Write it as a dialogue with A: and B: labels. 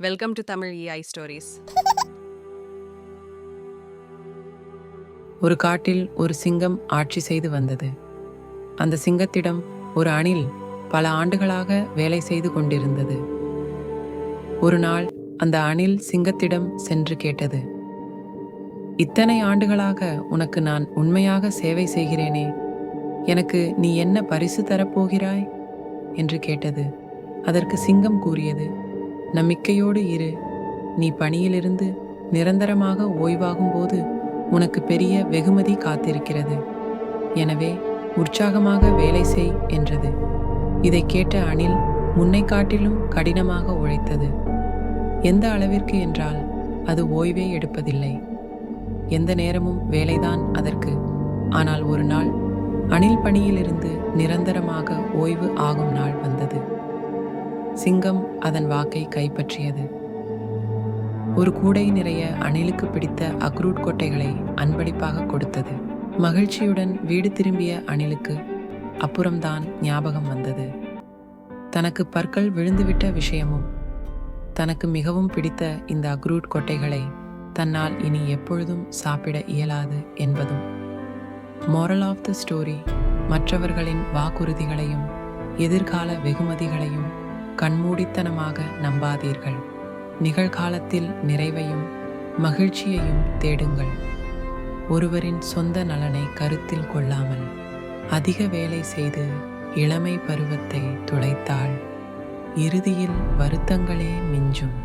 A: Welcome to Tamil EI stories.
B: ஒரு காட்டில் ஒரு சிங்கம் ஆட்சி செய்து வந்தது. அந்த சிங்கத்திடம் ஒரு அணில் பல ஆண்டுகளாக வேலை செய்து கொண்டிருந்தது. ஒரு நாள் அந்த அணில் சிங்கத்திடம் சென்று கேட்டது, இத்தனை ஆண்டுகளாக உனக்கு நான் உண்மையாக சேவை செய்கிறேனே, எனக்கு நீ என்ன பரிசு தரப்போகிறாய் என்று கேட்டது. அதற்கு சிங்கம் கூறியது, நம்பிக்கையோடு இரு, நீ பணியிலிருந்து நிரந்தரமாக ஓய்வாகும் போது உனக்கு பெரிய வெகுமதி காத்திருக்கிறது. எனவே உற்சாகமாக வேலை செய் என்றது. இதை கேட்ட அணில் முன்னை காட்டிலும் கடினமாக உழைத்தது. எந்த அளவிற்கு என்றால் அது ஓய்வே எடுப்பதில்லை. எந்த நேரமும் வேலைதான் அதற்கு. ஆனால் ஒரு நாள் அணில் பணியிலிருந்து நிரந்தரமாக ஓய்வு ஆகும் நாள் வந்தது. சிங்கம் அதன் வாக்கை கைப்பற்றியது. ஒரு கூடை நிறைய அணிலுக்கு பிடித்த அக்ரூட் கொட்டைகளை அன்பளிப்பாக கொடுத்தது. மகிழ்ச்சியுடன் வீடு திரும்பிய அணிலுக்கு அப்புறம்தான் ஞாபகம் வந்தது. தனக்கு பற்கள் விழுந்துவிட்ட விஷயமும், தனக்கு மிகவும் பிடித்த இந்த அக்ரூட் கொட்டைகளை தன்னால் இனி எப்பொழுதும் சாப்பிட இயலாது என்பதும். மோரல் ஆஃப் த ஸ்டோரி: மற்றவர்களின் வாக்குறுதிகளையும் எதிர்கால வெகுமதிகளையும் கண்மூடித்தனமாக நம்பாதீர்கள். நிகழ்காலத்தில் நிறைவையும் மகிழ்ச்சியையும் தேடுங்கள். ஒருவரின் சொந்த நலனை கருத்தில் கொள்ளாமல் அதிக வேலை செய்து இளமை பருவத்தை துளைத்தால் இறுதியில் வருத்தங்களே மிஞ்சும்.